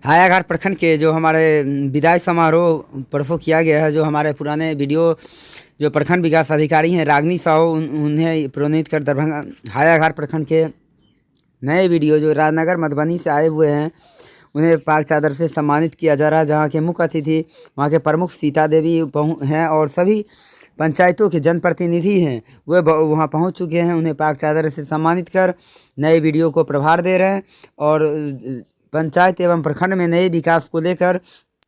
हायाघाट प्रखंड के जो हमारे विदाई समारोह परसों किया गया है, जो हमारे पुराने वीडियो जो प्रखंड विकास अधिकारी हैं रागनी साहू, उन्हें प्रोन्नत कर दरभंगा हायाघाट प्रखंड के नए वीडियो जो राजनगर मधुबनी से आए हुए हैं, उन्हें पाक चादर से सम्मानित किया जा रहा है। जहाँ के मुख्य अतिथि वहाँ के प्रमुख सीता देवी हैं और सभी पंचायतों के जनप्रतिनिधि हैं, वे वहाँ पहुँच चुके हैं। उन्हें पाक चादर से सम्मानित कर नए वीडियो को प्रभार दे रहे हैं और पंचायत एवं प्रखंड में नए विकास को लेकर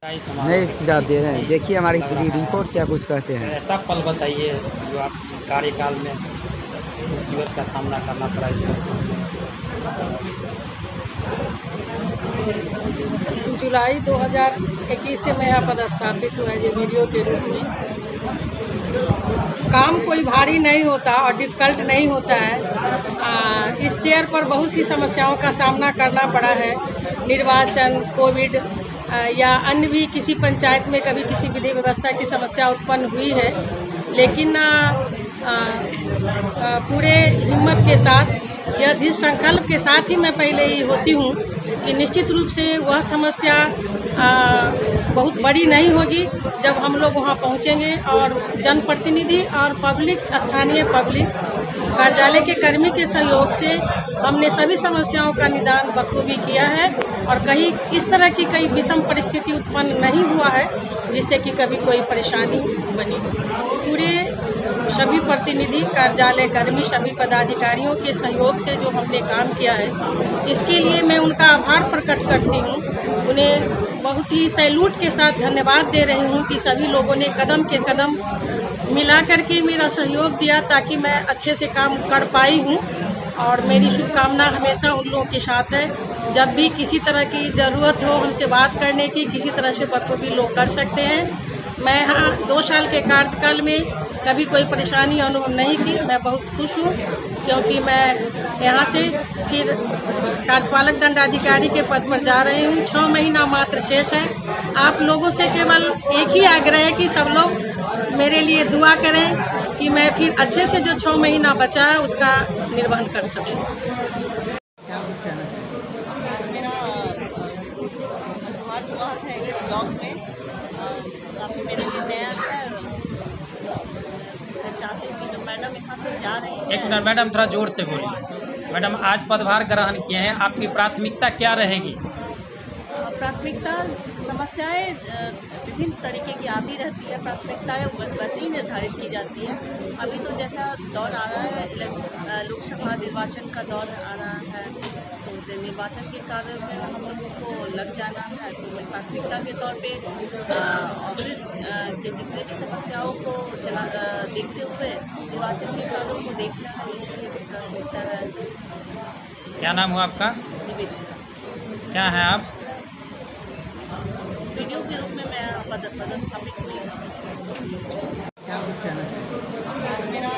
नए सुझाव दे रहे हैं। देखिए हमारी पूरी रिपोर्ट क्या कुछ कहते हैं। ऐसा पल बताइए जो आप कार्यकाल में मुसीबत का सामना करना पड़ा इसमें। जुलाई 2021 से मैं यहाँ पदस्थापित हुआ है वीडियो के रूप में। काम कोई भारी नहीं होता और डिफ़िकल्ट नहीं होता है। इस चेयर पर बहुत सी समस्याओं का सामना करना पड़ा है। निर्वाचन, कोविड या अन्य भी किसी पंचायत में कभी किसी विधि व्यवस्था की समस्या उत्पन्न हुई है, लेकिन पूरे हिम्मत के साथ यह दृढ़ संकल्प के साथ ही मैं पहले ही होती हूँ कि निश्चित रूप से वह समस्या बहुत बड़ी नहीं होगी जब हम लोग वहाँ पहुँचेंगे और जनप्रतिनिधि और पब्लिक, स्थानीय पब्लिक, कार्यालय के कर्मी के सहयोग से हमने सभी समस्याओं का निदान बखूबी किया है और कहीं इस तरह की कई विषम परिस्थिति उत्पन्न नहीं हुआ है जिससे कि कभी कोई परेशानी बनी। पूरे सभी प्रतिनिधि, कार्यालय कर्मी, सभी पदाधिकारियों के सहयोग से जो हमने काम किया है, इसके लिए मैं उनका आभार प्रकट करती हूँ। उन्हें बहुत ही सैल्यूट के साथ धन्यवाद दे रही हूँ कि सभी लोगों ने कदम के कदम मिला करके मेरा सहयोग दिया ताकि मैं अच्छे से काम कर पाई हूँ। और मेरी शुभकामना हमेशा उन लोगों के साथ है। जब भी किसी तरह की ज़रूरत हो हमसे बात करने की, किसी तरह से बखूबी लोग कर सकते हैं। मैं यहाँ 2 साल के कार्यकाल में कभी कोई परेशानी अनुभव नहीं की। मैं बहुत खुश हूँ क्योंकि मैं यहाँ से फिर कार्यपालक दंडाधिकारी के पद पर जा रही हूँ। 6 महीना मात्र शेष है। आप लोगों से केवल एक ही आग्रह है कि सब लोग मेरे लिए दुआ करें कि मैं फिर अच्छे से जो 6 महीना बचा है उसका निर्वहन कर सकूँ। मेरा बहुत है इस ब्लॉग में, काफ़ी मेरे लिए नया है। मैं चाहती हूँ कि जो मैडम यहाँ से जा रही हैं। एक मिनट मैडम, थोड़ा जोर से बोलिए। मैडम, आज पदभार ग्रहण किए हैं, आपकी प्राथमिकता क्या रहेगी? प्राथमिकता समस्याएं विभिन्न तरीके की आती रहती है। प्राथमिकताएं वैसे ही निर्धारित की जाती है। अभी तो जैसा दौर आ रहा है, लोकसभा निर्वाचन का दौर आ रहा है, तो निर्वाचन के कार्य में हम लोगों को लग जाना है। तो मैं प्राथमिकता के तौर पे ऑफिस के जितने भी समस्याओं को देखते हुए निर्वाचन के कार्यों को देखना है, प्राथमिकता है। क्या नाम हुआ आपका? निवेदिता। क्या है आप? वीडियो के रूप में मैं पदस्थापित हुई हूँ। मेरा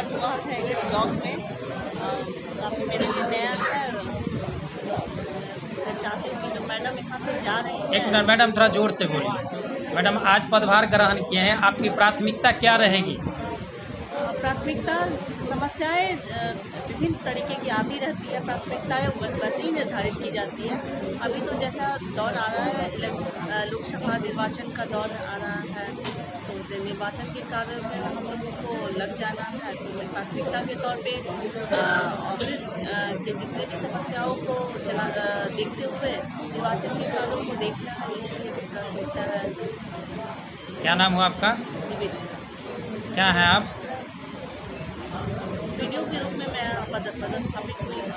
बहुत है इस ब्लॉग में, काफ़ी मेरे लिए नया है। मैं चाहती हूँ कि जो मैडम यहाँ से जा रही हैं। एक मिनट मैडम, थोड़ा जोर से बोलिए। मैडम, आज पदभार ग्रहण किए हैं, आपकी प्राथमिकता क्या रहेगी? प्राथमिकता समस्याएं विभिन्न तरीके की आती रहती है। प्राथमिकताएं वैसे ही निर्धारित की जाती है। अभी तो जैसा दौर आ रहा है, लोकसभा निर्वाचन का दौर आ रहा है, तो निर्वाचन के कार्य में हम लोगों को लग जाना है। तो मैं प्राथमिकता के तौर पे ऑफिस के जितने भी समस्याओं को देखते हुए निर्वाचन के कार्यों को देखना है, प्राथमिकता है। क्या नाम हुआ आपका? निवेदिता। क्या है आप? वीडियो के रूप में मैं पदस्थापित हुई हूँ।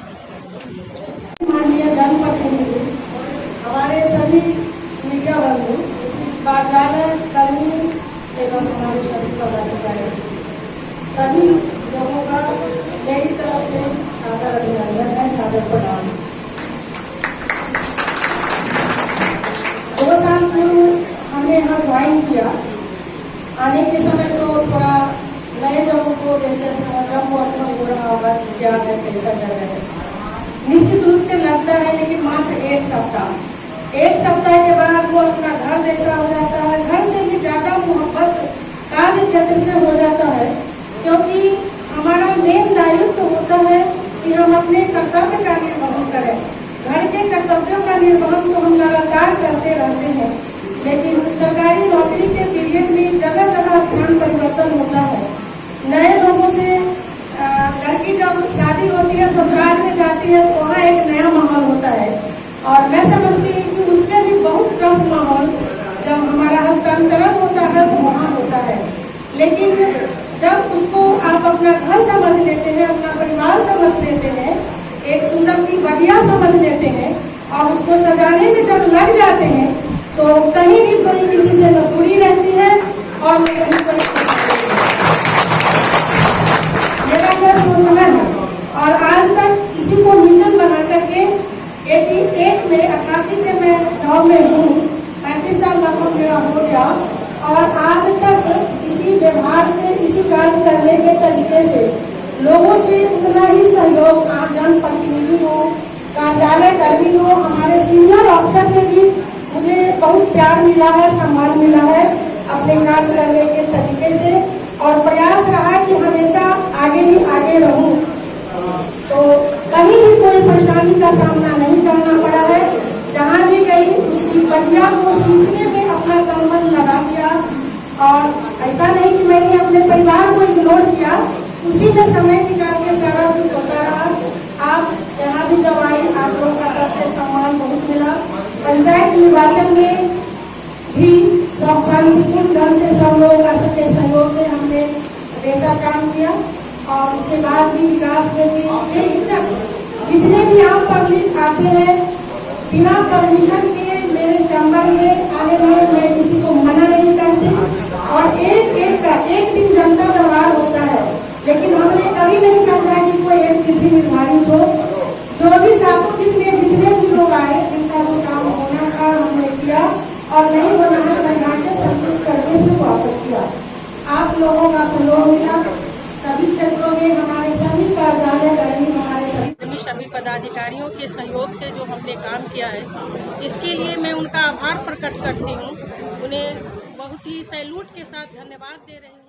माननीय जनप्रतिनिधि, हमारे सभी मीडिया बंधु, कार्यालय कर्मी एवं हमारे सभी पदाधिकारी, सभी लोगों का मेरी तरफ से सादर अभिनंदन है, सादर प्रणाम। 2 साल पूर्व हमने यहाँ ज्वाइन किया। आने के समय तो थोड़ा नए लोगों को जैसे हो रहा होगा क्या है, कैसा जगह है, निश्चित रूप से लगता है। लेकिन मात्र 1 सप्ताह के बाद वो अपना घर जैसा हो जाता है। घर से भी ज़्यादा मोहब्बत कार्य क्षेत्र से हो जाता है, क्योंकि हमारा मेन दायित्व होता है कि हम अपने कर्तव्य का निर्वहन करें। घर के कर्तव्यों और मैं समझती हूँ कि उससे भी बहुत कम माहौल जब हमारा हस्तांतरण होता है तो वहाँ होता है। लेकिन जब उसको आप अपना घर समझ लेते हैं, अपना परिवार समझ लेते हैं, एक सुंदर सी बगिया समझ लेते हैं और उसको सजाने में जब लग जाते हैं तो कहीं भी कोई किसी से न दूरी रहती है और न कहीं कोई मेरा यह सोचना है। और आज तक इसी को मिशन बना करके 88 में 88 से मैं जॉब में हूँ, 35 साल लगभग मेरा हो गया और आज तक इसी व्यवहार से, इसी कार्य करने के तरीके से लोगों से उतना ही सहयोग, जनप्रतिनिधि हो, कार्यालय कर्मी हो, हमारे सीनियर अफसर से भी मुझे बहुत प्यार मिला है, सम्मान मिला है अपने कार्य करने के तरीके से और प्रयास रहा कि हमेशा आगे ही आगे रहूं। तो कहीं भी कोई परेशानी का सामना नहीं करना पड़ा है। जहाँ भी गई उसकी बगिया को सीखने में अपना तन मन लगा दिया और ऐसा नहीं कि मैंने अपने परिवार को इग्नोर किया, उसी में समय निकाल के सारा कुछ होता रहा। आप यहाँ भी जब आई, आप लोगों का तरफ से सम्मान बहुत मिला। पंचायत निर्वाचन में भी सब शांतिपूर्ण ढंग से सब लोगों का सबके सहयोग से हमने बेहतर काम किया और उसके बाद भी विकास में भी ये इच्छा जितने भी आप पब्लिक आते हैं बिना परमिशन के मेरे चैम्बर में आने में मैं किसी को मना नहीं करती और एक दिन जनता दरबार होता है, लेकिन हमने कभी नहीं समझा कि कोई एक तिथि निर्धारित हो। जो भी 7 दिन में जितने भी लोग आए जिनका जो काम होना था हमने किया और नहीं होना है सरकार के संतुष्ट करके फिर वापस किया। आप लोगों का सहयोग मिला, सभी क्षेत्रों में हमारे सभी कार्यालय कर्मी, हमारे सभी पदाधिकारियों के सहयोग से जो हमने काम किया है, इसके लिए मैं उनका आभार प्रकट करती हूँ। उन्हें बहुत ही सैल्यूट के साथ धन्यवाद दे रही हूँ।